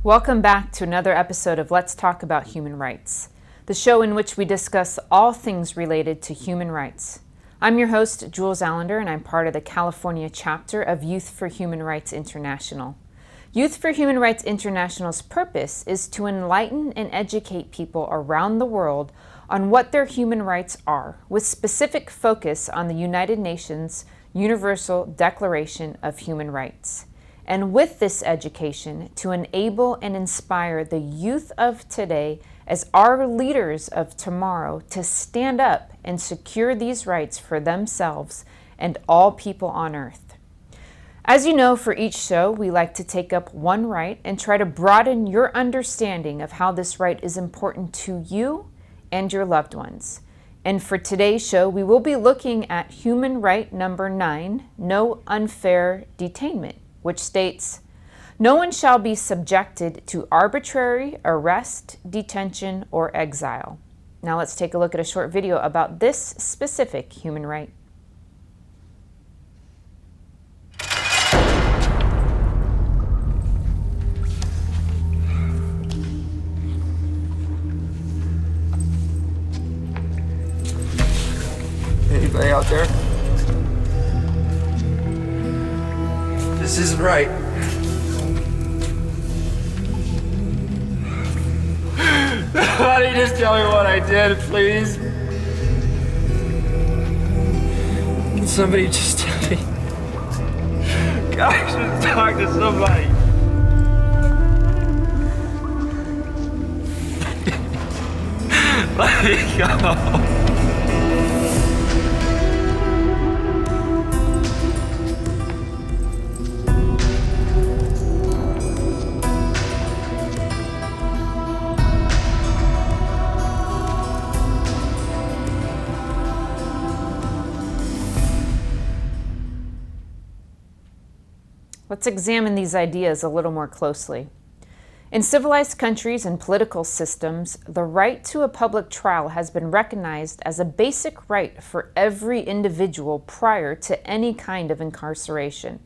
Welcome back to another episode of Let's Talk About Human Rights, the show in which we discuss all things related to human rights. I'm your host, Jules Allender, and I'm part of the California chapter of Youth for Human Rights International. Youth for Human Rights International's purpose is to enlighten and educate people around the world on what their human rights are, with specific focus on the United Nations Universal Declaration of Human Rights. And with this education, to enable and inspire the youth of today as our leaders of tomorrow to stand up and secure these rights for themselves and all people on earth. As you know, for each show, we like to take up one right and try to broaden your understanding of how this right is important to you and your loved ones. And for today's show, we will be looking at human right number 9, no unfair detainment, which states, "No one shall be subjected to arbitrary arrest, detention, or exile." Now let's take a look at a short video about this specific human right. Anybody out there? This isn't right. Honey, just tell me what I did, please. Can somebody just tell me? God, I should talk to somebody. Let me go. Let's examine these ideas a little more closely. In civilized countries and political systems, the right to a public trial has been recognized as a basic right for every individual prior to any kind of incarceration.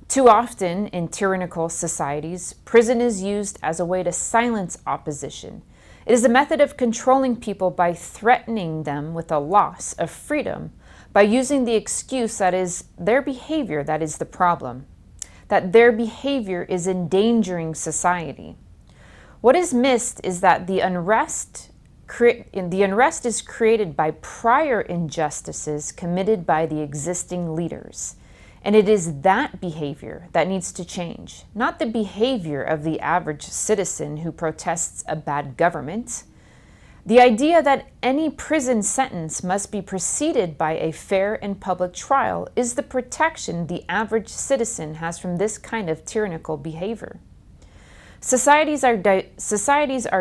Too often, in tyrannical societies, prison is used as a way to silence opposition. It is a method of controlling people by threatening them with a loss of freedom, by using the excuse that is their behavior that is the problem, that their behavior is endangering society. What is missed is that the unrest is created by prior injustices committed by the existing leaders. And it is that behavior that needs to change, not the behavior of the average citizen who protests a bad government. The idea that any prison sentence must be preceded by a fair and public trial is the protection the average citizen has from this kind of tyrannical behavior. Societies are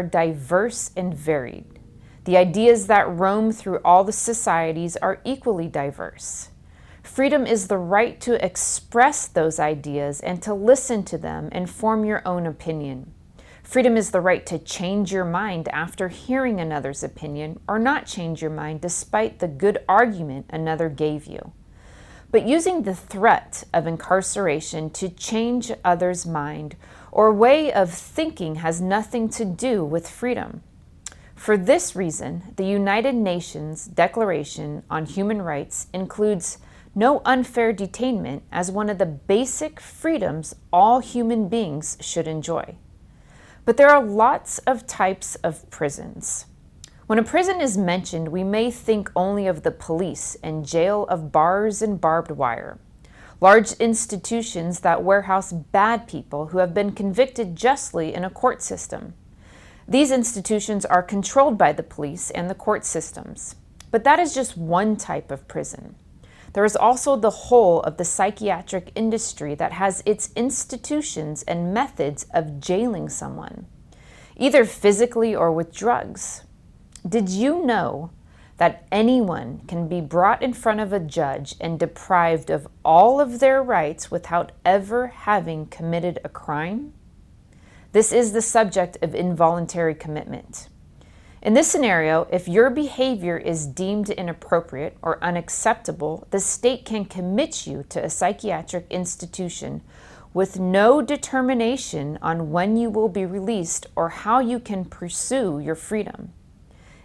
diverse and varied. The ideas that roam through all the societies are equally diverse. Freedom is the right to express those ideas and to listen to them and form your own opinion. Freedom is the right to change your mind after hearing another's opinion or not change your mind despite the good argument another gave you. But using the threat of incarceration to change others' mind or way of thinking has nothing to do with freedom. For this reason, the United Nations Declaration on Human Rights includes no unfair detainment as one of the basic freedoms all human beings should enjoy. But there are lots of types of prisons. When a prison is mentioned, we may think only of the police and jail of bars and barbed wire, large institutions that warehouse bad people who have been convicted justly in a court system. These institutions are controlled by the police and the court systems. But that is just one type of prison. There is also the whole of the psychiatric industry that has its institutions and methods of jailing someone, either physically or with drugs. Did you know that anyone can be brought in front of a judge and deprived of all of their rights without ever having committed a crime? This is the subject of involuntary commitment. In this scenario, if your behavior is deemed inappropriate or unacceptable, the state can commit you to a psychiatric institution with no determination on when you will be released or how you can pursue your freedom.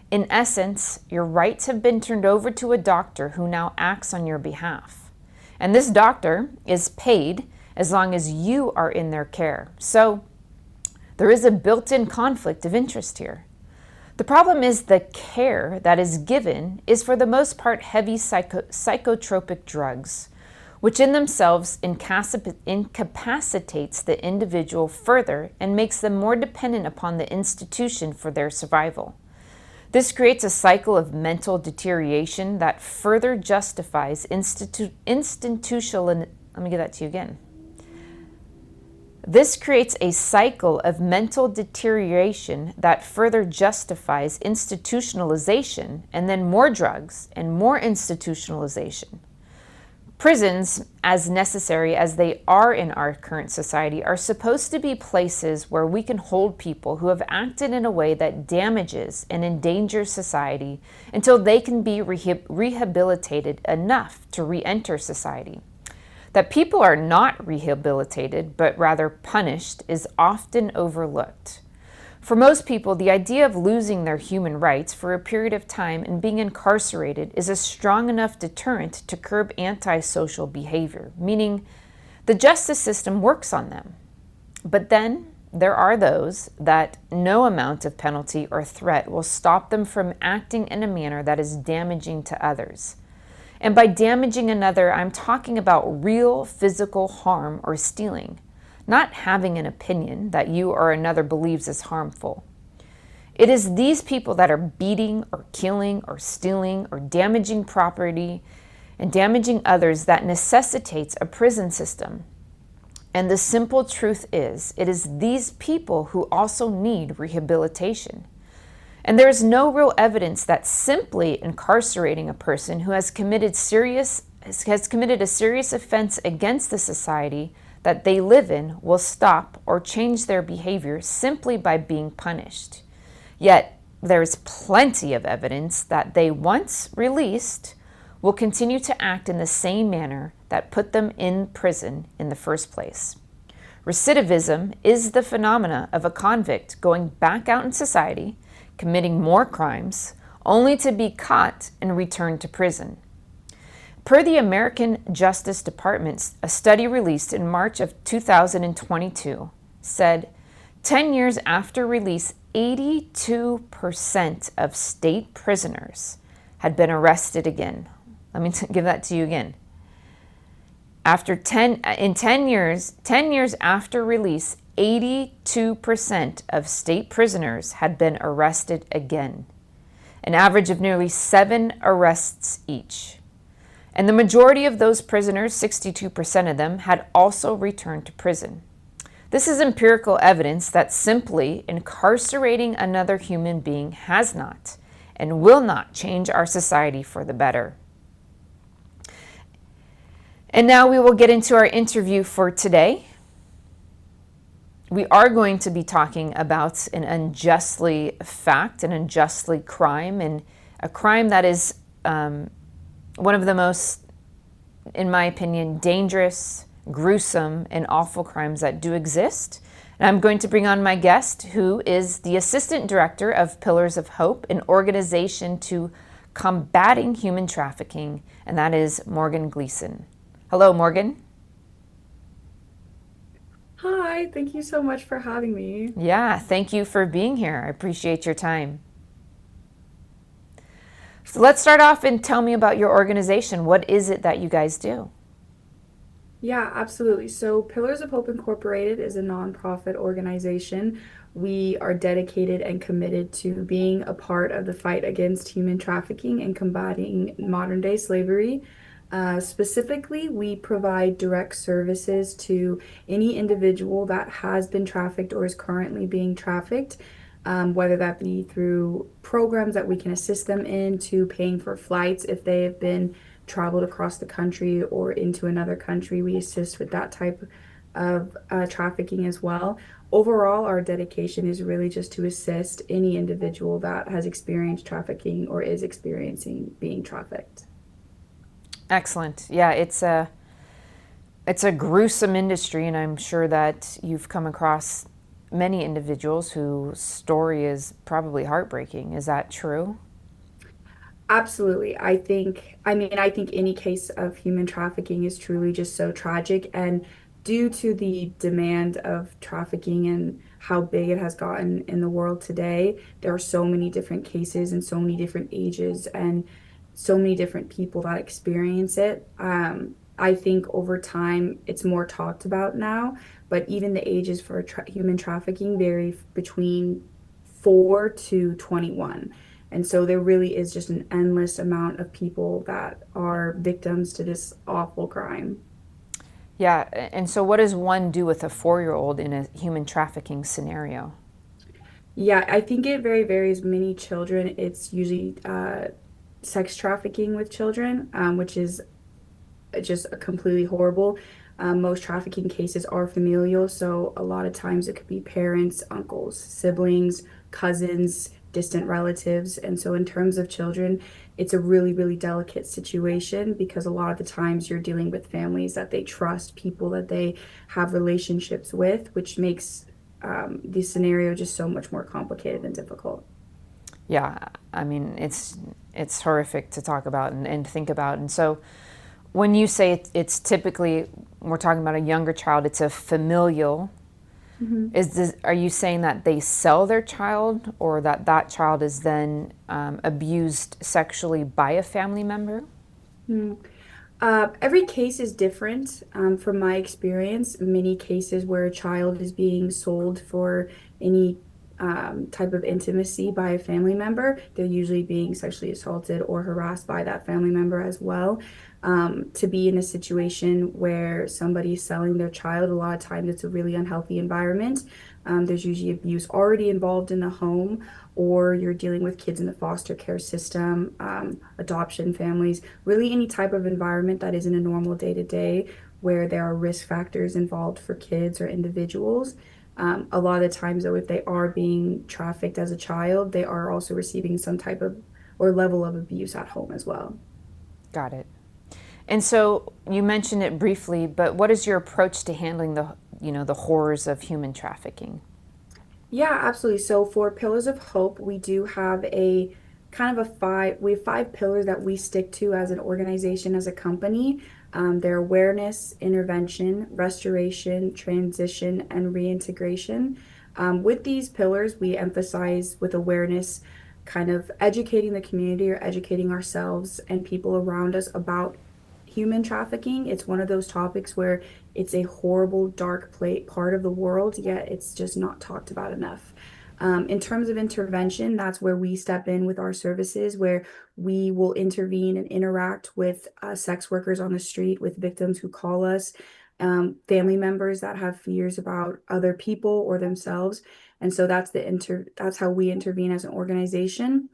In essence, your rights have been turned over to a doctor who now acts on your behalf. And this doctor is paid as long as you are in their care. So there is a built-in conflict of interest here. The problem is the care that is given is for the most part heavy psychotropic drugs, which in themselves incapacitates the individual further and makes them more dependent upon the institution for their survival. This creates a cycle of mental deterioration that further justifies institutional. Let me give that to you again. This creates a cycle of mental deterioration that further justifies institutionalization and then more drugs and more institutionalization. Prisons, as necessary as they are in our current society, are supposed to be places where we can hold people who have acted in a way that damages and endangers society until they can be rehabilitated enough to re-enter society. That people are not rehabilitated, but rather punished, is often overlooked. For most people, the idea of losing their human rights for a period of time and being incarcerated is a strong enough deterrent to curb antisocial behavior, meaning the justice system works on them. But then there are those that no amount of penalty or threat will stop them from acting in a manner that is damaging to others. And by damaging another, I'm talking about real physical harm or stealing, not having an opinion that you or another believes is harmful. It is these people that are beating or killing or stealing or damaging property and damaging others that necessitates a prison system. And the simple truth is, it is these people who also need rehabilitation. And there is no real evidence that simply incarcerating a person who has committed a serious offense against the society that they live in will stop or change their behavior simply by being punished. Yet, there is plenty of evidence that they, once released, will continue to act in the same manner that put them in prison in the first place. Recidivism is the phenomena of a convict going back out in society, committing more crimes, only to be caught and returned to prison. Per the American Justice Department, a study released in March of 2022 said 10 years after release, 82% of state prisoners had been arrested again. Let me give that to you again. In 10 years after release, 82% of state prisoners had been arrested again, an average of nearly 7 arrests each. And the majority of those prisoners, 62% of them, had also returned to prison. This is empirical evidence that simply incarcerating another human being has not and will not change our society for the better. And now we will get into our interview for today. We are going to be talking about an unjustly fact, an unjustly crime, and a crime that is one of the most, in my opinion, dangerous, gruesome, and awful crimes that do exist. And I'm going to bring on my guest, who is the Assistant Director of Pillars of Hope, an organization to combating human trafficking, and that is Morgan Gleason. Hello, Morgan. Hi, thank you so much for having me. Yeah, thank you for being here. I appreciate your time. So let's start off and tell me about your organization. What is it that you guys do? Yeah, absolutely. So, Pillars of Hope Incorporated is a nonprofit organization. We are dedicated and committed to being a part of the fight against human trafficking and combating modern day slavery. Specifically, we provide direct services to any individual that has been trafficked or is currently being trafficked. Whether that be through programs that we can assist them in, to paying for flights if they have been traveled across the country or into another country. We assist with that type of trafficking as well. Overall, our dedication is really just to assist any individual that has experienced trafficking or is experiencing being trafficked. Excellent. Yeah, it's It's a gruesome industry, and I'm sure that you've come across many individuals whose story is probably heartbreaking. Is that true? Absolutely. I think any case of human trafficking is truly just so tragic. And due to the demand of trafficking and how big it has gotten in the world today, there are so many different cases and so many different ages and so many different people that experience it. I think over time it's more talked about now, but even the ages for human trafficking vary between 4 to 21. And so there really is just an endless amount of people that are victims to this awful crime. Yeah, and so what does one do with a 4-year-old in a human trafficking scenario? Yeah, I think it very varies. Many children, it's usually sex trafficking with children, which is just completely horrible. Most trafficking cases are familial, so a lot of times it could be parents, uncles, siblings, cousins, distant relatives. And so, in terms of children, it's a really, really delicate situation because a lot of the times you're dealing with families that they trust, people that they have relationships with, which makes the scenario just so much more complicated and difficult. Yeah, I mean it's horrific to talk about and think about. And so when you say it's typically we're talking about a younger child, it's a familial. Mhm. Is this, are you saying that they sell their child, or that that child is then abused sexually by a family member? Mm. Every case is different. From my experience, many cases where a child is being sold for any type of intimacy by a family member, they're usually being sexually assaulted or harassed by that family member as well. To be in a situation where somebody's selling their child, a lot of times it's a really unhealthy environment. There's usually abuse already involved in the home, or you're dealing with kids in the foster care system, adoption families, really any type of environment that isn't a normal day to day where there are risk factors involved for kids or individuals. A lot of the times, though, if they are being trafficked as a child, they are also receiving some type of or level of abuse at home as well. Got it. And so you mentioned it briefly, but what is your approach to handling the horrors of human trafficking? Yeah, absolutely. So for Pillars of Hope, we do have a kind of a we have 5 pillars that we stick to as an organization, as a company. They're awareness, intervention, restoration, transition, and reintegration. With these pillars, we emphasize with awareness, kind of educating the community or educating ourselves and people around us about human trafficking. It's one of those topics where it's a horrible, dark plate part of the world, yet it's just not talked about enough. In terms of intervention, that's where we step in with our services, where we will intervene and interact with sex workers on the street, with victims who call us, family members that have fears about other people or themselves. And so that's how we intervene as an organization.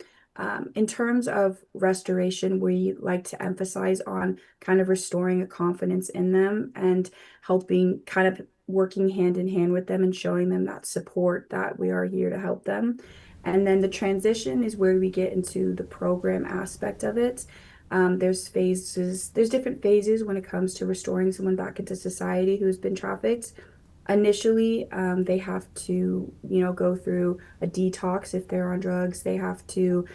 In terms of restoration, we like to emphasize on kind of restoring a confidence in them and helping kind of working hand in hand with them and showing them that support that we are here to help them. And then the transition is where we get into the program aspect of it. There's different phases when it comes to restoring someone back into society who has been trafficked. Initially, they have to, go through a detox if they're on drugs. They have to,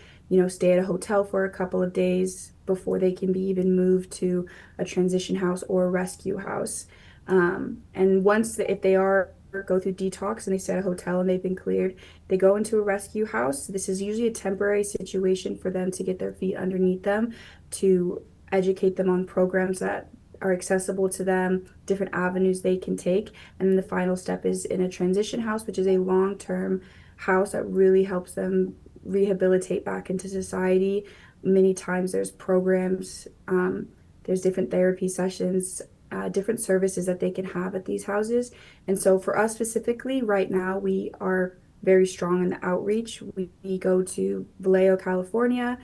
stay at a hotel for a couple of days before they can be even moved to a transition house or a rescue house. And if they are go through detox and they stay at a hotel and they've been cleared, they go into a rescue house. This is usually a temporary situation for them to get their feet underneath them, to educate them on programs that are accessible to them, different avenues they can take. And then the final step is in a transition house, which is a long-term house that really helps them rehabilitate back into society. Many times there's programs, there's different therapy sessions, different services that they can have at these houses. And so for us specifically, right now, we are very strong in the outreach. We go to Vallejo, California,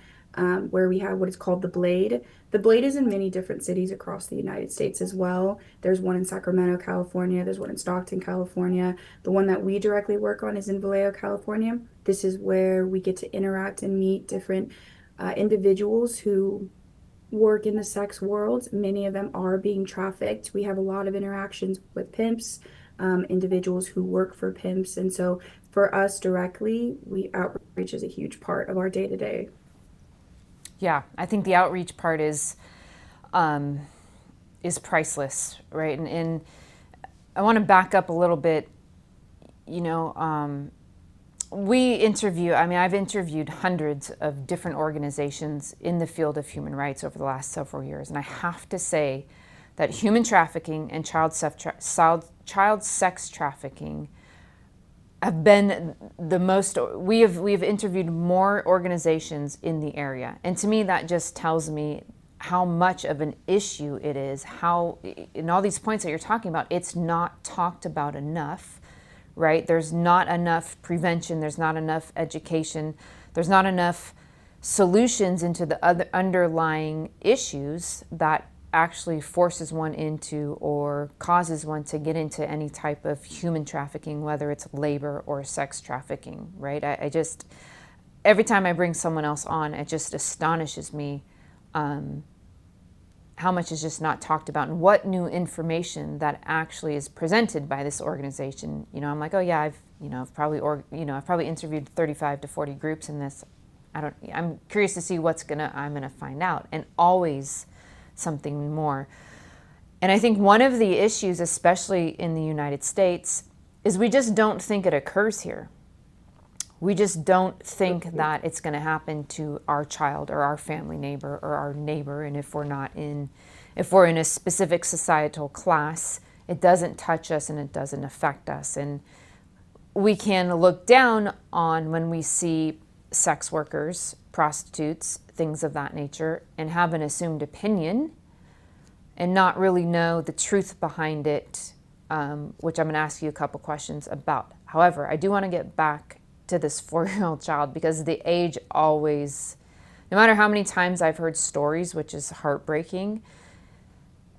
where we have what is called the Blade. The Blade is in many different cities across the United States as well. There's one in Sacramento, California. There's one in Stockton, California. The one that we directly work on is in Vallejo, California. This is where we get to interact and meet different individuals who work in the sex world, many of them are being trafficked. We have a lot of interactions with pimps, individuals who work for pimps. And so for us directly, we outreach is a huge part of our day to day. Yeah, I think the outreach part um, is priceless, right? And I want to back up a little bit. You know, I mean, I've interviewed hundreds of different organizations in the field of human rights over the last several years. And I have to say that human trafficking and child sex trafficking have been the most, we have interviewed more organizations in the area. And to me, that just tells me how much of an issue it is, how, in all these points that you're talking about, it's not talked about enough, right? There's not enough prevention, there's not enough education, there's not enough solutions into the other underlying issues that actually forces one into or causes one to get into any type of human trafficking, whether it's labor or sex trafficking, right? I just, every time I bring someone else on, it just astonishes me how much is just not talked about and what new information that actually is presented by this organization. You know, I'm like, oh yeah, I've probably interviewed 35 to 40 groups in this. I'm curious to see I'm gonna find out, and always something more. And I think one of the issues, especially in the United States, is we just don't think it occurs here. We just don't think that it's going to happen to our child or our family neighbor or our neighbor. And if we're in a specific societal class, it doesn't touch us and it doesn't affect us. And we can look down on when we see sex workers, prostitutes, things of that nature, and have an assumed opinion and not really know the truth behind it, which I'm going to ask you a couple questions about. However, I do want to get back to this 4-year-old child because the age always, no matter how many times I've heard stories, which is heartbreaking,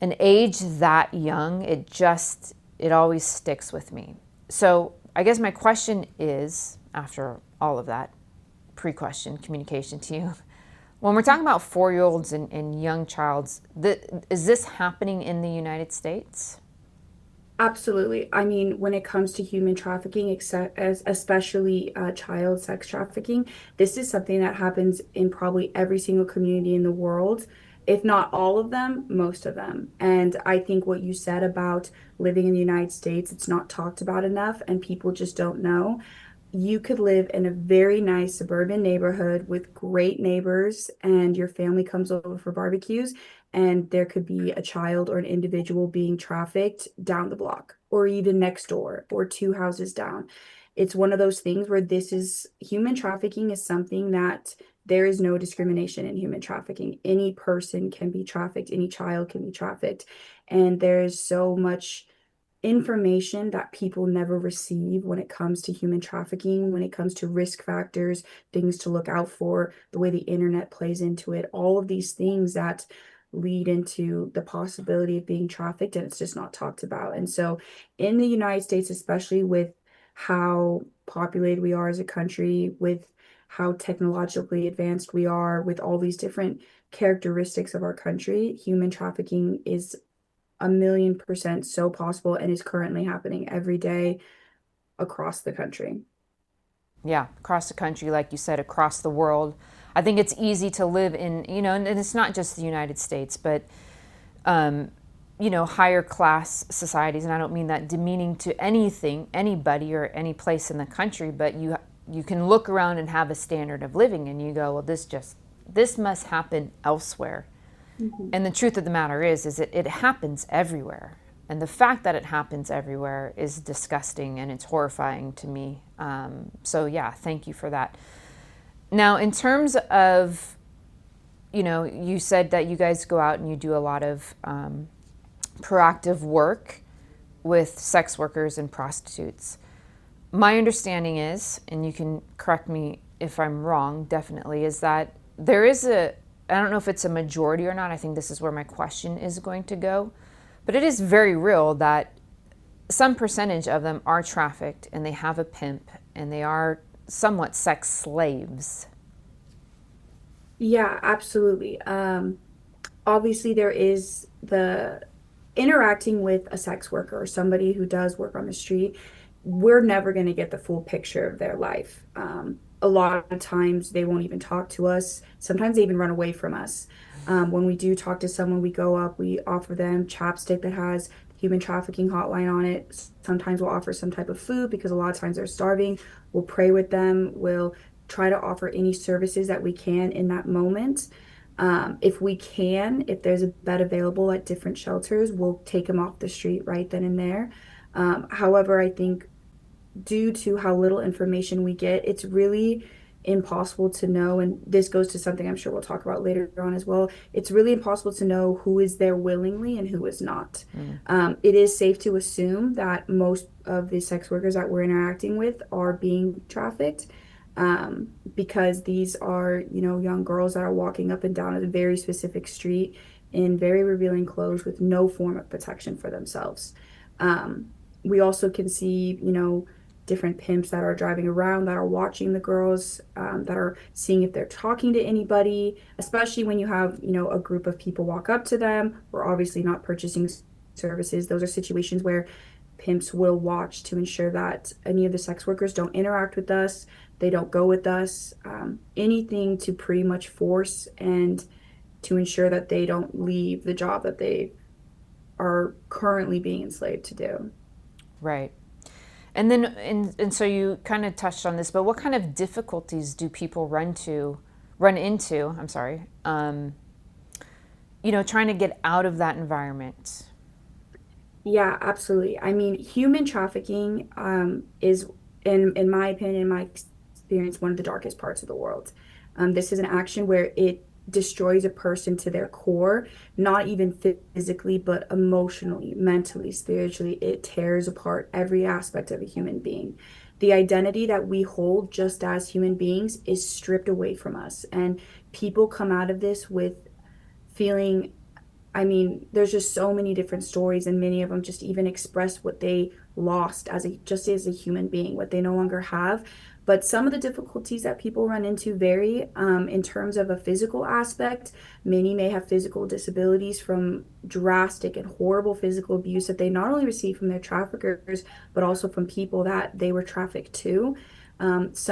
an age that young, it always sticks with me. So I guess my question is, after all of that pre-question communication to you, when we're talking about 4-year-olds and young childs, is this happening in the United States? Absolutely. I mean, when it comes to human trafficking, except as especially child sex trafficking, this is something that happens in probably every single community in the world, if not all of them, most of them. And I think what you said about living in the United States, it's not talked about enough, and people just don't know. You could live in a very nice suburban neighborhood with great neighbors, and your family comes over for barbecues, and there could be a child or an individual being trafficked down the block, or even next door, or two houses down. It's one of those things where this is human trafficking is something that there is no discrimination in human trafficking. Any person can be trafficked, any child can be trafficked, and there is so much information that people never receive when it comes to human trafficking, when it comes to risk factors, things to look out for, the way the internet plays into it, all of these things that lead into the possibility of being trafficked, and it's just not talked about. And so in the United States, especially with how populated we are as a country, with how technologically advanced we are, with all these different characteristics of our country, human trafficking is 1,000,000% so possible and is currently happening every day across the country. Yeah, across the country, like you said, across the world. I think it's easy to live in, and it's not just the United States, but, higher class societies. And I don't mean that demeaning to anything, anybody, or any place in the country, but you can look around and have a standard of living and you go, well, this must happen elsewhere. Mhm. And the truth of the matter is it happens everywhere. And the fact that it happens everywhere is disgusting and it's horrifying to me. So yeah, thank you for that. Now, in terms of, you said that you guys go out and you do a lot of proactive work with sex workers and prostitutes. My understanding is, and you can correct me if I'm wrong, definitely, is that I don't know if it's a majority or not. I think this is where my question is going to go. But it is very real that some percentage of them are trafficked and they have a pimp and they are somewhat sex slaves. Yeah, absolutely. obviously there is the interacting with a sex worker or somebody who does work on the street. We're never going to get the full picture of their life. A lot of times they won't even talk to us. Sometimes they even run away from us. When we do talk to someone, we go up, we offer them chapstick that has human trafficking hotline on it. Sometimes we'll offer some type of food because a lot of times they're starving. We'll pray with them. We'll try to offer any services that we can in that moment. If we can, if there's a bed available at different shelters, we'll take them off the street right then and there. However, I think due to how little information we get, it's really impossible to know. And this goes to something I'm sure we'll talk about later on as well. It's really impossible to know who is there willingly and who is not. Mm. It is safe to assume that most of the sex workers that we're interacting with are being trafficked. Because these are, young girls that are walking up and down a very specific street in very revealing clothes with no form of protection for themselves. Um, we also can see, different pimps that are driving around that are watching the girls, that are seeing if they're talking to anybody, especially when you have, a group of people walk up to them. We're obviously not purchasing services. Those are situations where pimps will watch to ensure that any of the sex workers don't interact with us, they don't go with us, anything to pretty much force and to ensure that they don't leave the job that they are currently being enslaved to do. Right. And then, and so you kind of touched on this, but what kind of difficulties do people run into? I'm sorry. Trying to get out of that environment. Yeah, absolutely. I mean, human trafficking is, in my opinion, in my experience, one of the darkest parts of the world. This is an action where it destroys a person to their core, not even physically, but emotionally, mentally, spiritually. It tears apart every aspect of a human being. The identity that we hold just as human beings is stripped away from us, and people come out of this with feeling, I mean, there's just so many different stories, and many of them just even express what they lost just as a human being, what they no longer have. But some of the difficulties that people run into vary, in terms of a physical aspect. Many may have physical disabilities from drastic and horrible physical abuse that they not only receive from their traffickers, but also from people that they were trafficked to. Most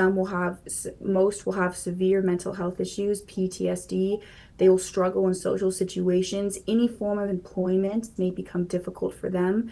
will have severe mental health issues, PTSD. They will struggle in social situations. Any form of employment may become difficult for them.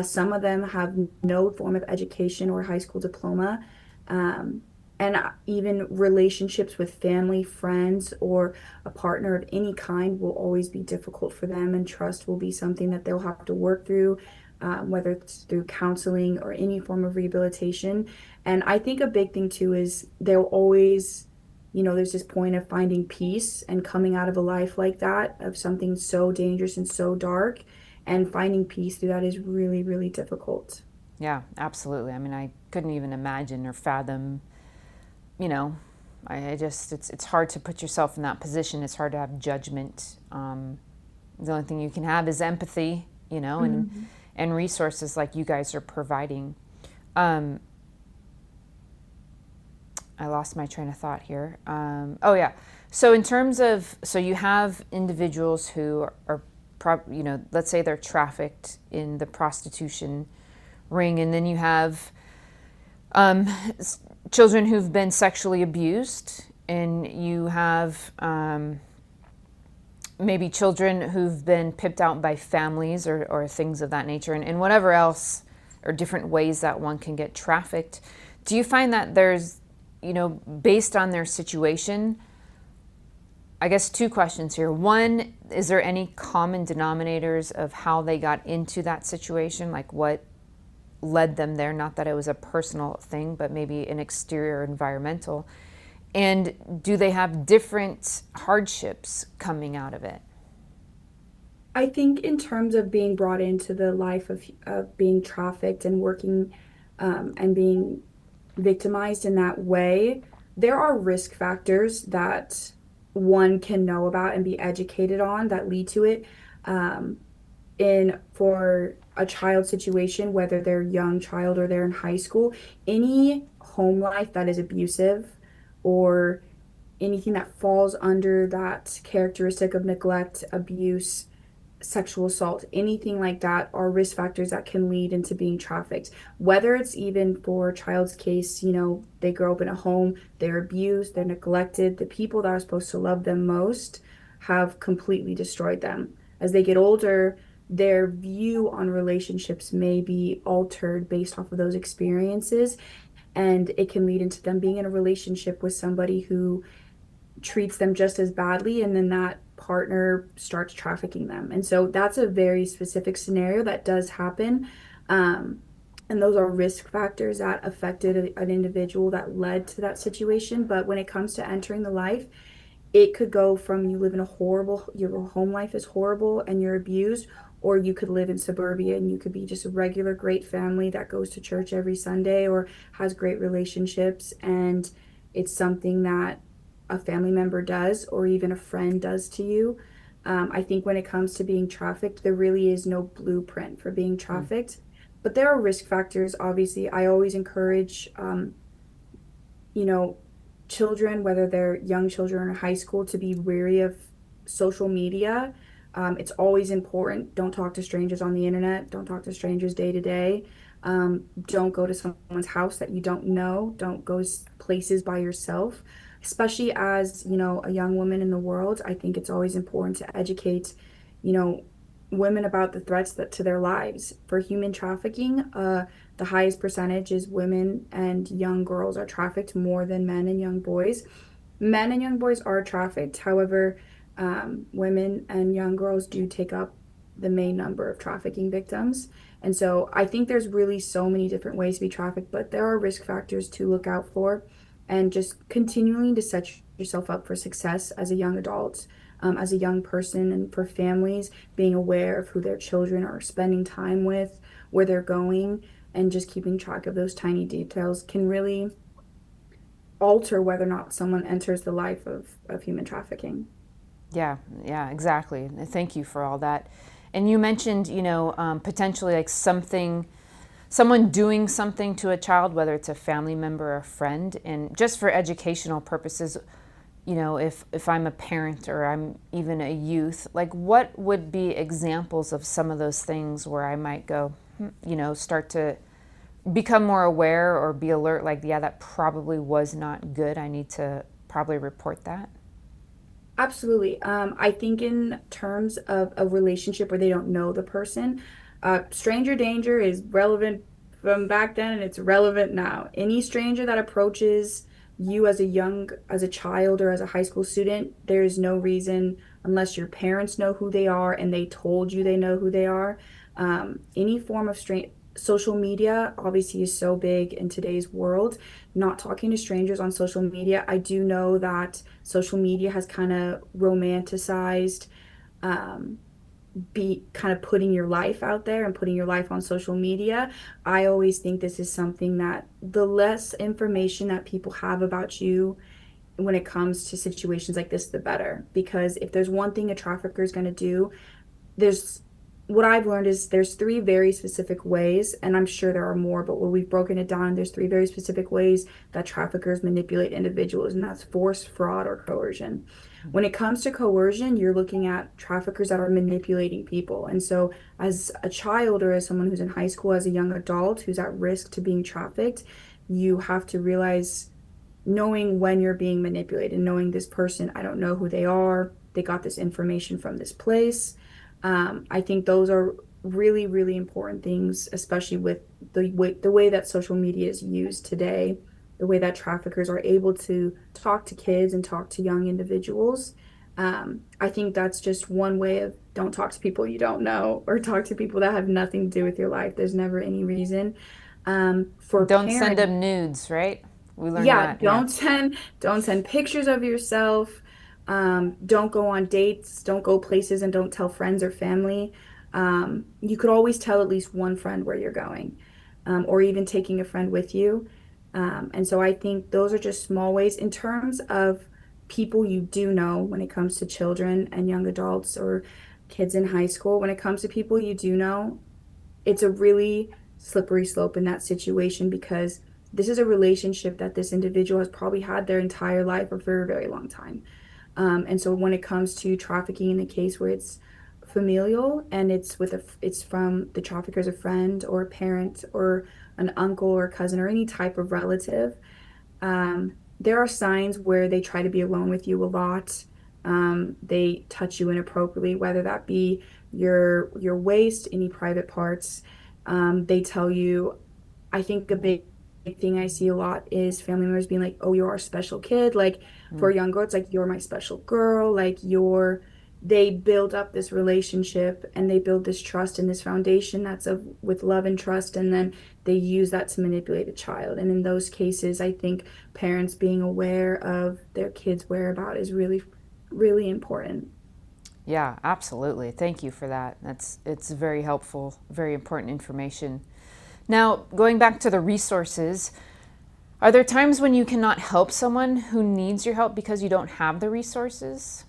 Some of them have no form of education or high school diploma. Um, and even relationships with family, friends, or a partner of any kind will always be difficult for them, and trust will be something that they'll have to work through, whether it's through counseling or any form of rehabilitation. And I think a big thing too is they'll always, there's this point of finding peace and coming out of a life like that, of something so dangerous and so dark, and finding peace through that is really, really difficult. Yeah, absolutely. I mean, I couldn't even imagine or fathom, you know, I just, it's hard to put yourself in that position. It's hard to have judgment. The only thing you can have is empathy, Mhm. and resources like you guys are providing. Um, I lost my train of thought here. Oh yeah. So in terms of, so you have individuals who are, let's say they're trafficked in the prostitution ring, and then you have um, children who've been sexually abused, and you have maybe children who've been pimped out by families or things of that nature, and whatever else, or different ways that one can get trafficked. Do you find that there's, based on their situation, I guess two questions here. One, is there any common denominators of how they got into that situation? Like what led them there? Not that it was a personal thing, but maybe an exterior environmental. And do they have different hardships coming out of it? I think in terms of being brought into the life of being trafficked and working, and being victimized in that way, there are risk factors that one can know about and be educated on that lead to it. Um, in for a child situation, whether they're a young child or they're in high school, any home life that is abusive or anything that falls under that characteristic of neglect, abuse, sexual assault, anything like that are risk factors that can lead into being trafficked. Whether it's even for a child's case, they grow up in a home, they're abused, they're neglected, the people that are supposed to love them most have completely destroyed them. As they get older, their view on relationships may be altered based off of those experiences, and it can lead into them being in a relationship with somebody who treats them just as badly, and then that partner starts trafficking them. And so that's a very specific scenario that does happen. Um, and those are risk factors that affected an individual that led to that situation. But when it comes to entering the life, it could go from you live in a horrible, your home life is horrible and you're abused, or you could live in suburbia and you could be just a regular great family that goes to church every Sunday or has great relationships. And it's something that a family member does or even a friend does to you. I think when it comes to being trafficked, there really is no blueprint for being Mm. trafficked. But there are risk factors. Obviously, I always encourage you know, children, whether they're young children or high school, to be wary of social media. It's always important. Don't talk to strangers on the internet. Don't talk to strangers day to day. Don't go to someone's house that you don't know. Don't go places by yourself. Especially as, a young woman in the world, I think it's always important to educate, you know, women about the threats that to their lives. For human trafficking, the highest percentage is women and young girls are trafficked more than men and young boys. Men and young boys are trafficked. However, women and young girls do take up the main number of trafficking victims. And so I think there's really so many different ways to be trafficked, but there are risk factors to look out for and just continuing to set yourself up for success as a young adult, as a young person, and for families, being aware of who their children are spending time with, where they're going, and just keeping track of those tiny details can really alter whether or not someone enters the life of human trafficking. Yeah, yeah, exactly. Thank you for all that. And you mentioned, potentially like someone doing something to a child, whether it's a family member or a friend, and just for educational purposes, if I'm a parent or I'm even a youth, like what would be examples of some of those things where I might go, start to become more aware or be alert, like, yeah, that probably was not good. I need to probably report that. Absolutely. I think in terms of a relationship where they don't know the person, stranger danger is relevant from back then and it's relevant now. Any stranger that approaches you as a child or as a high school student, there is no reason, unless your parents know who they are and they told you they know who they are. Any form of social media obviously is so big in today's world. Not talking to strangers on social media. I do know that social media has kind of romanticized um, be kind of putting your life out there and putting your life on social media. I always think this is something that the less information that people have about you when it comes to situations like this, the better. Because if there's one thing a trafficker is going to do, there's what I've learned is there's three very specific ways, and I'm sure there are more, but when we've broken it down, there's three very specific ways that traffickers manipulate individuals, and that's force, fraud, or coercion. When it comes to coercion, you're looking at traffickers that are manipulating people. And so, as a child or as someone who's in high school, as a young adult who's at risk to being trafficked, you have to realize knowing when you're being manipulated, knowing this person, I don't know who they are, they got this information from this place. I think those are really, really important things, especially with the way that social media is used today, the way that traffickers are able to talk to kids and talk to young individuals. I think that's just one way of don't talk to people you don't know or talk to people that have nothing to do with your life. There's never any reason. For Don't send parents, them nudes, right? We learned yeah, that, yeah. don't send pictures of yourself. Don't go on dates, don't go places and don't tell friends or family. You could always tell at least one friend where you're going, or even taking a friend with you. And so I think those are just small ways in terms of people you do know when it comes to children and young adults or kids in high school. When it comes to people you do know, it's a really slippery slope in that situation because this is a relationship that this individual has probably had their entire life or for a very long time. And so when it comes to trafficking in the case where it's familial and it's from the trafficker's a friend or a parent or an uncle or cousin or any type of relative, there are signs where they try to be alone with you a lot. They touch you inappropriately, whether that be your waist, any private parts. They tell you, I think a big thing I see a lot is family members being like, "Oh, you're our special kid." Like for Mm, a young girl, it's like you're my special girl. Like you're they build up this relationship and they build this trust and this foundation that's of with love and trust, and then they use that to manipulate a child. And in those cases, I think parents being aware of their kids' whereabouts is really, really important. yeah, absolutely. Thank you for that. It's very helpful, very important information. Now, going back to the resources, are there times when you cannot help someone who needs your help because you don't have the resources?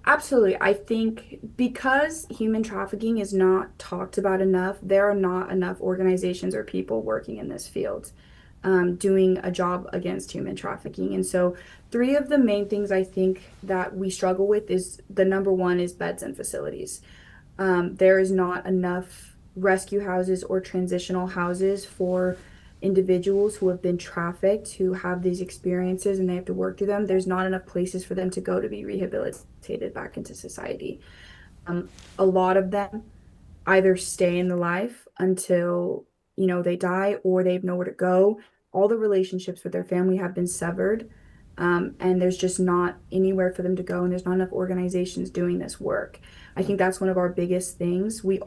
Absolutely. I think because human trafficking is not talked about enough, there are not enough organizations or people working in this field, doing a job against human trafficking. And so, three of the main things I think that we struggle with is the number one is beds and facilities. There is not enough rescue houses or transitional houses for individuals who have been trafficked, who have these experiences and they have to work through them. There's not enough places for them to go to be rehabilitated back into society. A lot of them either stay in the life until, they die or they have nowhere to go. All the relationships with their family have been severed. And there's just not anywhere for them to go, and there's not enough organizations doing this work. I Mm, think that's one of our biggest things. We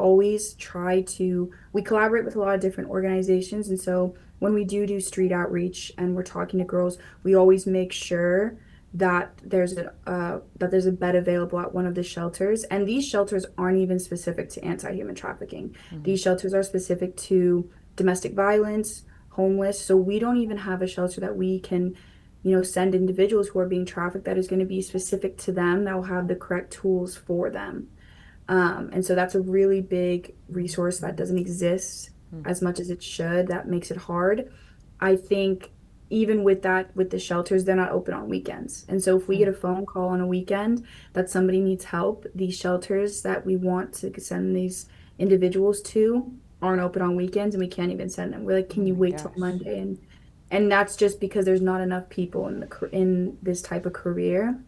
collaborate with a lot of different organizations. And so when we do street outreach and we're talking to girls, we always make sure that there's a bed available at one of the shelters. And these shelters aren't even specific to anti-human trafficking. mhm, These shelters are specific to domestic violence, homeless. So we don't even have a shelter that we can, send individuals who are being trafficked that is going to be specific to them, that will have the correct tools for them. And so that's a really big resource that doesn't exist mm, as much as it should. That makes it hard. I think even with that, with the shelters, they're not open on weekends. And so if we mm. get a phone call on a weekend that somebody needs help, these shelters that we want to send these individuals to aren't open on weekends and we can't even send them. We're like, Oh can you my wait till gosh. Monday? And that's just because there's not enough people in this type of career.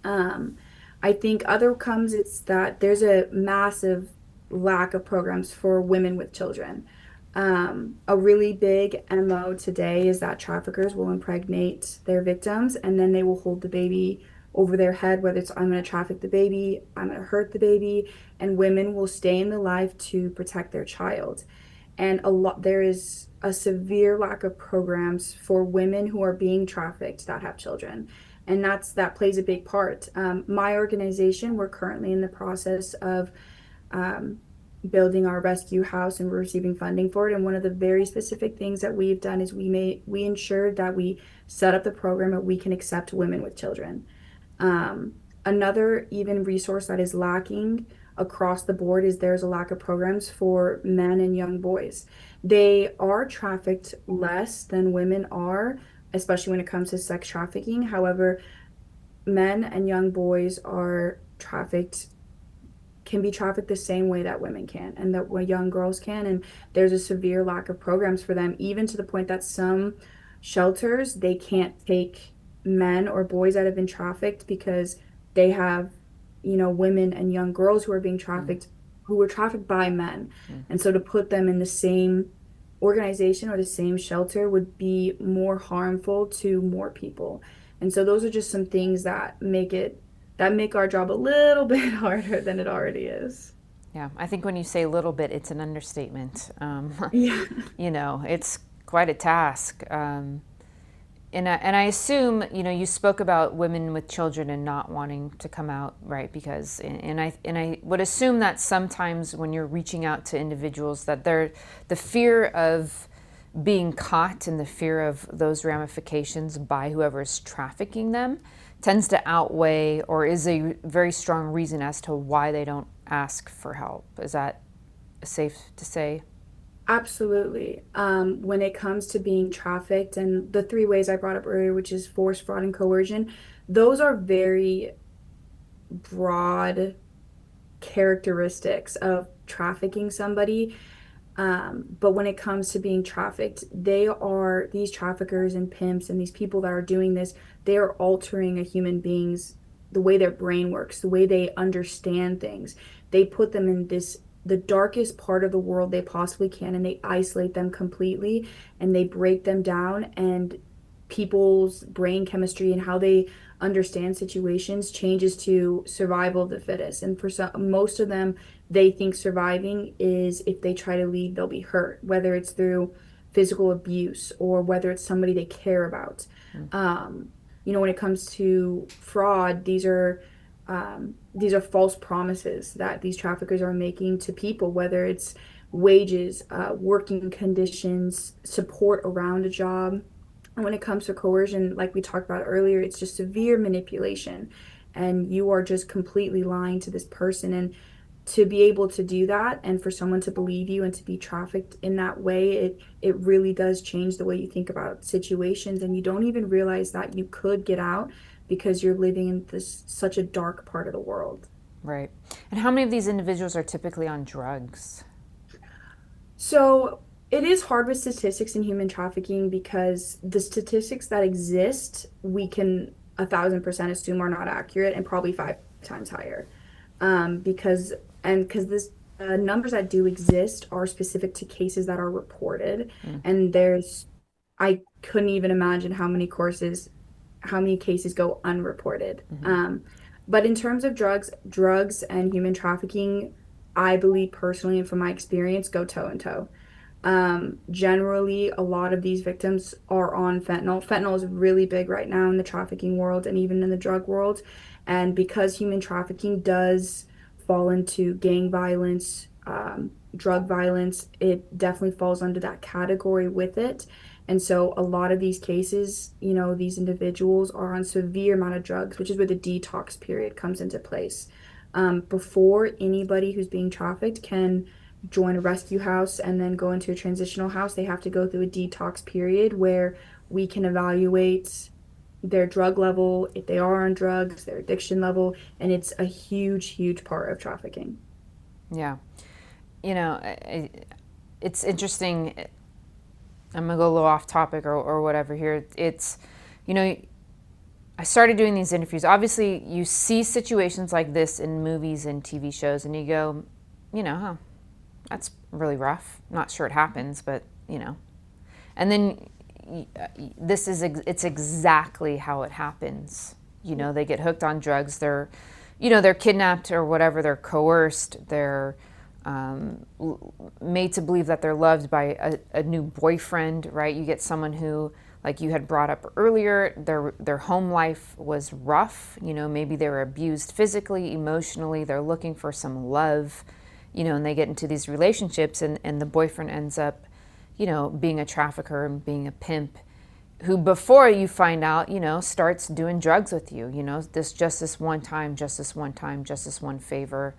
Um, I think other comes it's that there's a massive lack of programs for women with children. A really big MO today is that traffickers will impregnate their victims and then they will hold the baby over their head, whether it's I'm going to traffic the baby, I'm going to hurt the baby, and women will stay in the life to protect their child. And there is a severe lack of programs for women who are being trafficked that have children. And that plays a big part. My organization, we're currently in the process of um, building our rescue house and we're receiving funding for it. And one of the very specific things that we've done is we ensured that we set up the program that we can accept women with children. Another even resource that is lacking across the board is there's a lack of programs for men and young boys. They are trafficked less than women are, especially when it comes to sex trafficking. However, men and young boys are trafficked can be trafficked the same way that women can and that young girls can. And there's a severe lack of programs for them, even to the point that some shelters, they can't take men or boys that have been trafficked because they have, women and young girls who are being Mm, trafficked, who were trafficked by men. mm. And so to put them in the same organization or the same shelter would be more harmful to more people. And so those are just some things that make our job a little bit harder than it already is. Yeah, I think when you say little bit, it's an understatement. Yeah. It's quite a task. And I assume, you spoke about women with children and not wanting to come out, right? Because, and I would assume that sometimes when you're reaching out to individuals, that the fear of being caught and the fear of those ramifications by whoever is trafficking them tends to outweigh or is a very strong reason as to why they don't ask for help. Is that safe to say? Absolutely. When it comes to being trafficked and the three ways I brought up earlier, which is force, fraud, and coercion, those are very broad characteristics of trafficking somebody. But when it comes to being trafficked, these traffickers and pimps and these people that are doing this, they are altering a human being's, the way their brain works, the way they understand things. They put them in the darkest part of the world they possibly can, and they isolate them completely, and they break them down, and people's brain chemistry and how they understand situations changes to survival of the fittest. And for most of them, they think surviving is if they try to leave, they'll be hurt, whether it's through physical abuse or whether it's somebody they care about. Mm. Um, when it comes to fraud, these are false promises that these traffickers are making to people, whether it's wages, working conditions, support around a job. And when it comes to coercion, like we talked about earlier, it's just severe manipulation. And you are just completely lying to this person. And to be able to do that and for someone to believe you and to be trafficked in that way, it really does change the way you think about situations. And you don't even realize that you could get out because you're living in this such a dark part of the world. Right. And how many of these individuals are typically on drugs? So it is hard with statistics in human trafficking because the statistics that exist, we can 1,000% assume are not accurate and probably five times higher. Because this numbers that do exist are specific to cases that are reported, Mm. and I couldn't even imagine how many cases go unreported. Mm-hmm. But in terms of drugs and human trafficking, I believe personally and from my experience, go toe in toe. Generally, a lot of these victims are on fentanyl. Fentanyl is really big right now in the trafficking world and even in the drug world. And because human trafficking does fall into gang violence, drug violence, it definitely falls under that category with it. And so a lot of these cases, these individuals are on severe amount of drugs, which is where the detox period comes into place. Before anybody who's being trafficked can join a rescue house and then go into a transitional house, they have to go through a detox period where we can evaluate their drug level, if they are on drugs, their addiction level, and it's a huge, huge part of trafficking. Yeah. You know, it's interesting. I'm going to go a little off topic or whatever here. It's, you know, I started doing these interviews. Obviously, you see situations like this in movies and TV shows, and you go, oh, that's really rough. Not sure it happens, but, And then it's exactly how it happens. They get hooked on drugs. They're kidnapped or whatever. They're coerced. They're made to believe that they're loved by a new boyfriend, right? You get someone who, like you had brought up earlier, their home life was rough. Maybe they were abused physically, emotionally. They're looking for some love, and they get into these relationships, and the boyfriend ends up, being a trafficker and being a pimp, who before you find out, starts doing drugs with you. This one time, just this one time, just this one favor.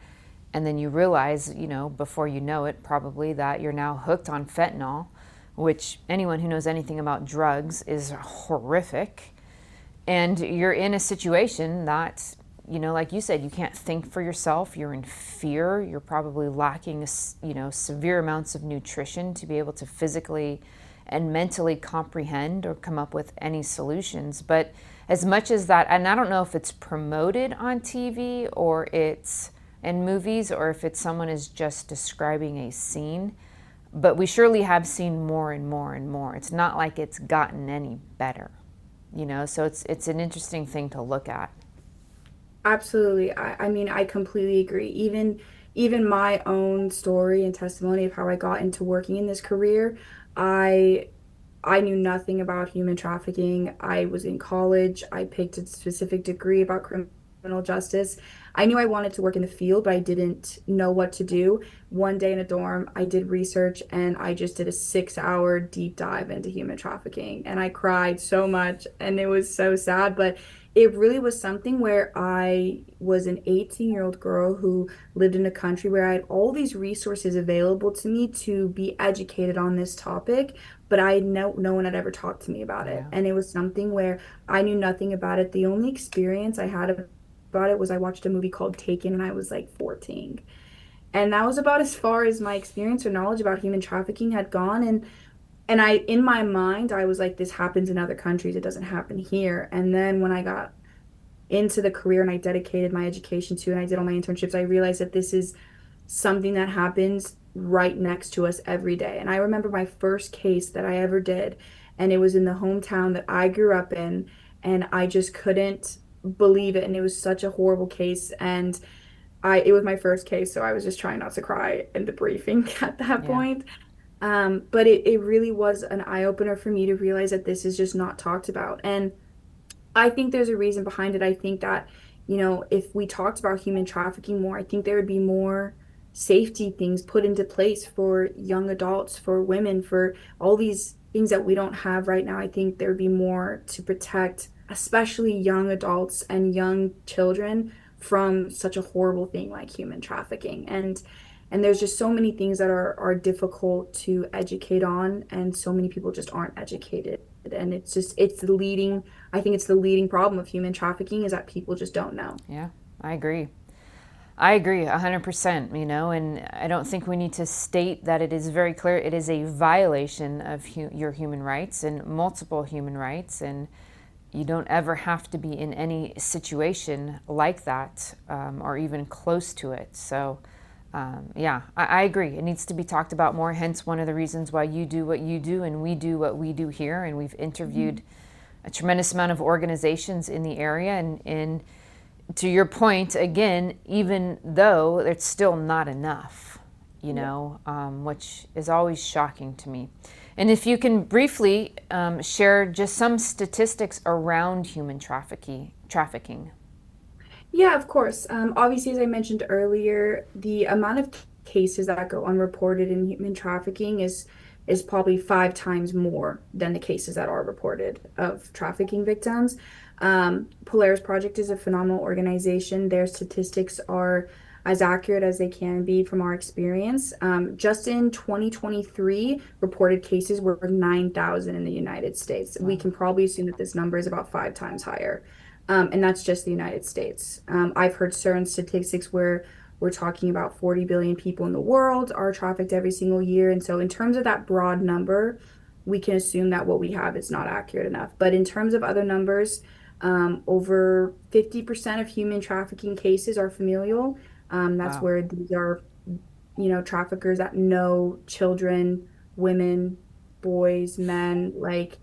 And then you realize, before you know it, probably that you're now hooked on fentanyl, which anyone who knows anything about drugs is horrific. And you're in a situation that, like you said, you can't think for yourself. You're in fear. You're probably lacking, severe amounts of nutrition to be able to physically and mentally comprehend or come up with any solutions. But as much as that, and I don't know if it's promoted on TV or it's in movies or if it's someone is just describing a scene, but we surely have seen more and more and more. It's not like it's gotten any better, so it's an interesting thing to look at. Absolutely. I mean, I completely agree. Even my own story and testimony of how I got into working in this career, I I knew nothing about human trafficking. I was in college. I picked a specific degree about criminal justice. I knew I wanted to work in the field, but I didn't know what to do. One day in a dorm, I did research and I just did a 6 hour deep dive into human trafficking. And I cried so much and it was so sad. But it really was something where I was an 18-year-old girl who lived in a country where I had all these resources available to me to be educated on this topic, but no one had ever talked to me about it. Yeah. And it was something where I knew nothing about it. The only experience I had about it was I watched a movie called Taken and I was like 14. And that was about as far as my experience or knowledge about human trafficking had gone. And I, in my mind, I was like, this happens in other countries. It doesn't happen here. And then when I got into the career and I dedicated my education to and I did all my internships, I realized that this is something that happens right next to us every day. And I remember my first case that I ever did, and it was in the hometown that I grew up in, and I just couldn't believe it. And it was such a horrible case. And it was my first case, so I was just trying not to cry in the briefing at that Yeah. point. But it really was an eye opener for me to realize that this is just not talked about. And I think there's a reason behind it. I think that, if we talked about human trafficking more, I think there would be more safety things put into place for young adults, for women, for all these things that we don't have right now. I think there would be more to protect, especially young adults and young children from such a horrible thing like human trafficking. And there's just so many things that are difficult to educate on, and so many people just aren't educated. And I think it's the leading problem of human trafficking is that people just don't know. Yeah. I agree. I agree 100%, and I don't think we need to state that it is very clear it is a violation of your human rights and multiple human rights, and you don't ever have to be in any situation like that or even close to it. So, yeah, I agree. It needs to be talked about more, hence one of the reasons why you do what you do and we do what we do here, and we've interviewed a tremendous amount of organizations in the area, and to your point, again, even though it's still not enough, Yeah. which is always shocking to me. And if you can briefly share just some statistics around human trafficking. Yeah, of course. Obviously, as I mentioned earlier, the amount of cases that go unreported in human trafficking is probably 5 times more than the cases that are reported of trafficking victims. Polaris Project is a phenomenal organization. Their statistics are as accurate as they can be from our experience. Just in 2023, reported cases were 9,000 in the United States. We Wow. can probably assume that this number is about 5 times higher. And that's just the United States. I've heard certain statistics where we're talking about 40 billion people in the world are trafficked every single year. And so, in terms of that broad number, we can assume that what we have is not accurate enough. But in terms of other numbers, over 50% of human trafficking cases are familial. That's Wow. where these are, traffickers that know children, women, boys, men, like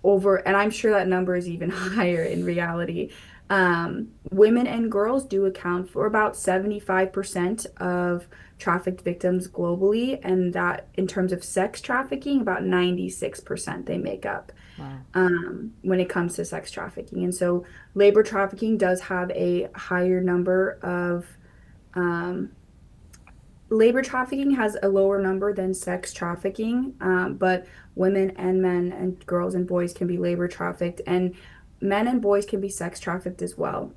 and I'm sure that number is even higher in reality. Women and girls do account for about 75% of trafficked victims globally, and that in terms of sex trafficking, about 96% they make up Wow. when it comes to sex trafficking. And so labor trafficking does have a higher number of um, labor trafficking has a lower number than sex trafficking, but women and men and girls and boys can be labor trafficked, and men and boys can be sex trafficked as well.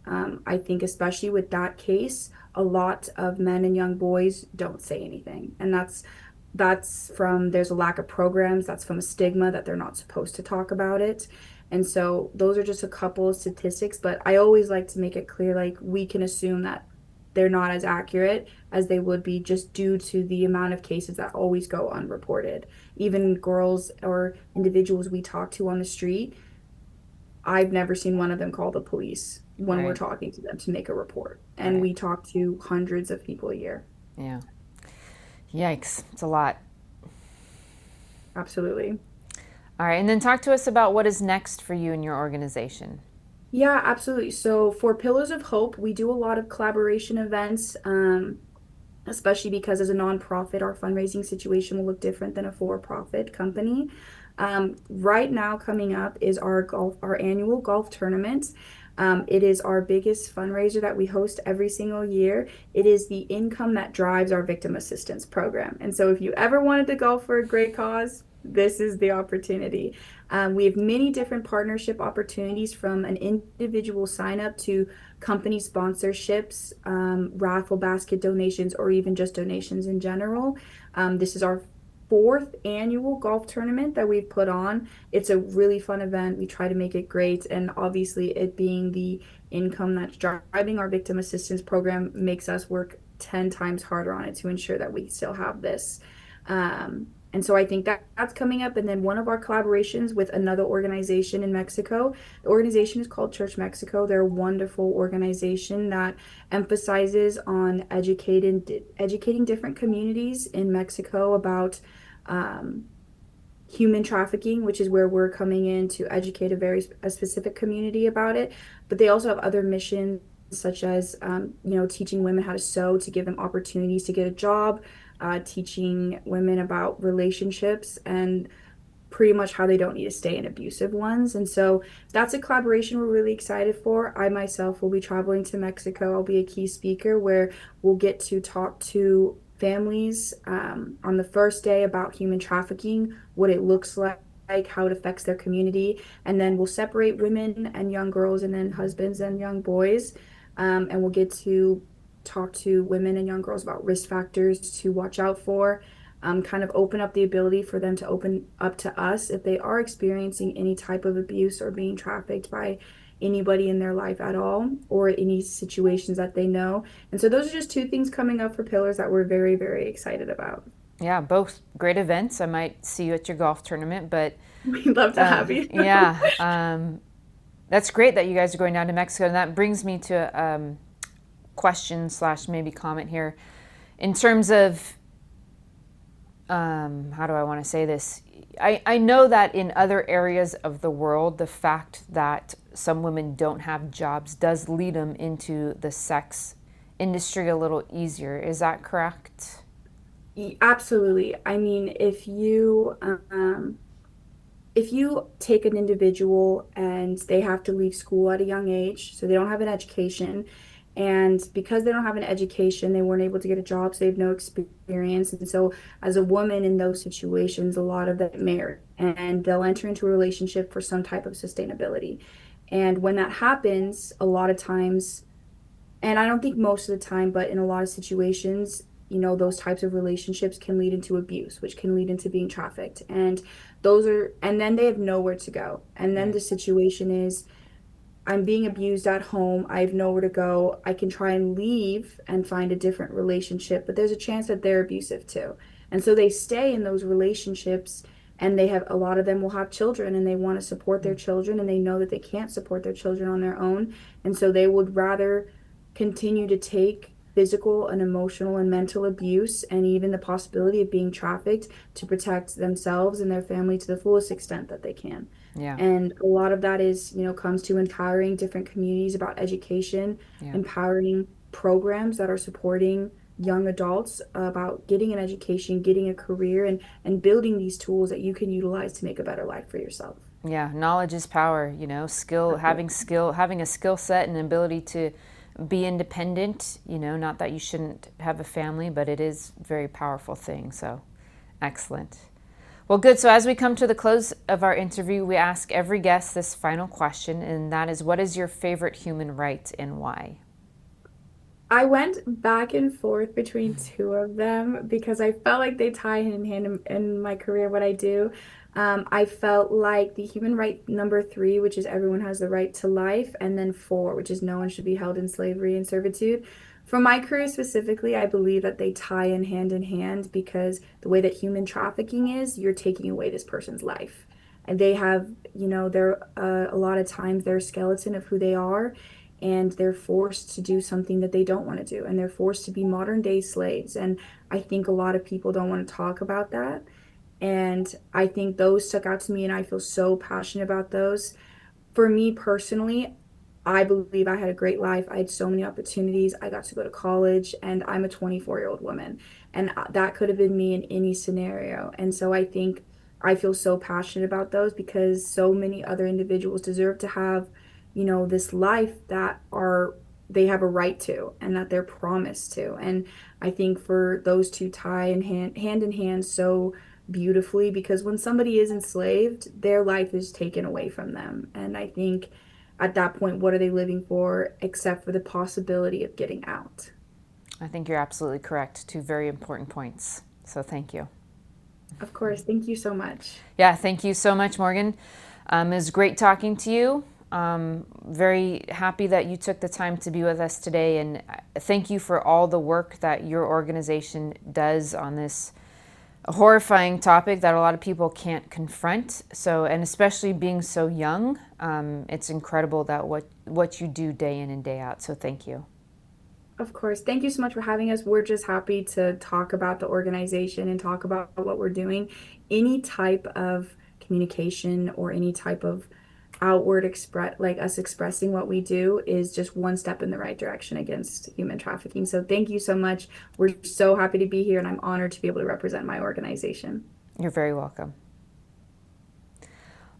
I think, especially with that case, a lot of men and young boys don't say anything, and that's from there's a lack of programs, that's from a stigma that they're not supposed to talk about it. And so those are just a couple of statistics, but I always like to make it clear like we can assume that they're not as accurate as they would be just due to the amount of cases that always go unreported. Even girls or individuals we talk to on the street, I've never seen one of them call the police when we're Right. talking to them to make a report. And Right. we talk to hundreds of people a year. Yeah. Yikes. It's a lot. Absolutely. All right. And then talk to us about what is next for you and your organization. Yeah, absolutely. So for Pillars of Hope, we do a lot of collaboration events, especially because as a nonprofit, our fundraising situation will look different than a for-profit company. Right now, coming up is our annual golf tournament. It is our biggest fundraiser that we host every single year. It is the income that drives our victim assistance program. And so if you ever wanted to go for a great cause, this is the opportunity. We have many different partnership opportunities from an individual sign up to company sponsorships, raffle basket donations, or even just donations in general. This is our fourth annual golf tournament that we've put on. It's a really fun event. We try to make it great. And obviously, it being the income that's driving our victim assistance program makes us work 10 times harder on it to ensure that we still have this. And so I think that that's coming up. And then one of our collaborations with another organization in Mexico, the organization is called Church Mexico. They're a wonderful organization that emphasizes on educating different communities in Mexico about um, human trafficking, which is where we're coming in to educate a specific community about it. But they also have other missions, such as teaching women how to sew to give them opportunities to get a job, teaching women about relationships and pretty much how they don't need to stay in abusive ones. And so that's a collaboration we're really excited for. I myself will be traveling to Mexico. I'll be a key speaker where we'll get to talk to families on the first day about human trafficking, what it looks like, how it affects their community. And then we'll separate women and young girls and then husbands and young boys. And we'll get to talk to women and young girls about risk factors to watch out for, kind of open up the ability for them to open up to us if they are experiencing any type of abuse or being trafficked by anybody in their life at all, or any situations that they know. And so those are just two things coming up for Pillars that we're very, very excited about. Yeah, both great events. I might see you at your golf tournament, but We'd love to have you. yeah, that's great that you guys are going down to Mexico. And that brings me to a question slash maybe comment here. In terms of, how do I want to say this? I know that in other areas of the world, the fact that some women don't have jobs does lead them into the sex industry a little easier. Is that correct? Absolutely. I mean, if you take an individual and they have to leave school at a young age, so they don't have an education, and because they don't have an education, they weren't able to get a job, so they have no experience. And so, as a woman in those situations, a lot of them marry and they'll enter into a relationship for some type of sustainability. And when that happens, a lot of times, and I don't think most of the time, but in a lot of situations, those types of relationships can lead into abuse, which can lead into being trafficked. And then they have nowhere to go. And then Right. the situation is, I'm being abused at home. I have nowhere to go. I can try and leave and find a different relationship, but there's a chance that they're abusive too. And so they stay in those relationships, and they have a lot of them will have children and they want to support their children, and they know that they can't support their children on their own. And so they would rather continue to take physical and emotional and mental abuse and even the possibility of being trafficked to protect themselves and their family to the fullest extent that they can. Yeah. And a lot of that is, comes to empowering different communities about education, Yeah. empowering programs that are supporting young adults about getting an education, getting a career, and building these tools that you can utilize to make a better life for yourself. Yeah, knowledge is power, skill, having a skill set and ability to be independent, not that you shouldn't have a family, but it is a very powerful thing. So, excellent. Well, good. So, as we come to the close of our interview, we ask every guest this final question, and that is, what is your favorite human right and why? I went back and forth between two of them because I felt like they tie hand in hand in my career, what I do. I felt like the human right number three, which is everyone has the right to life, and then four, which is no one should be held in slavery and servitude. For my career specifically, I believe that they tie in hand because the way that human trafficking is, you're taking away this person's life. And they have, they're a lot of times they're a skeleton of who they are, and they're forced to do something that they don't want to do, and they're forced to be modern day slaves. And I think a lot of people don't want to talk about that, and I think those stuck out to me, and I feel so passionate about those. For me personally, I believe I had a great life. I had so many opportunities. I got to go to college, and I'm a 24-year-old woman, and that could have been me in any scenario. And so I think I feel so passionate about those because so many other individuals deserve to have this life that are they have a right to and that they're promised to. And I think for those two tie in hand in hand so beautifully, because when somebody is enslaved, their life is taken away from them. And I think at that point, what are they living for except for the possibility of getting out? I think you're absolutely correct. Two very important points. So thank you. Of course. Thank you so much. Yeah, thank you so much, Morgan. It was great talking to you. Very happy that you took the time to be with us today, and thank you for all the work that your organization does on this horrifying topic that a lot of people can't confront. So, and especially being so young, it's incredible that what you do day in and day out. So, thank you. Of course. Thank you so much for having us. We're just happy to talk about the organization and talk about what we're doing. Any type of communication or any type of outward express, like us expressing what we do, is just one step in the right direction against human trafficking. So thank you so much. We're so happy to be here, and I'm honored to be able to represent my organization. You're very welcome.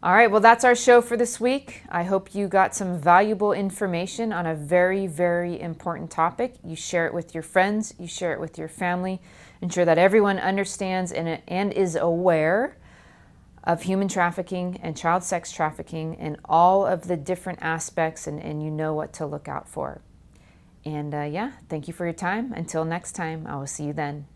All right, well, that's our show for this week. I hope you got some valuable information on a very, very important topic. You share it with your friends, you share it with your family, ensure that everyone understands and is aware of human trafficking and child sex trafficking and all of the different aspects, and you know what to look out for. And yeah, thank you for your time. Until next time, I will see you then.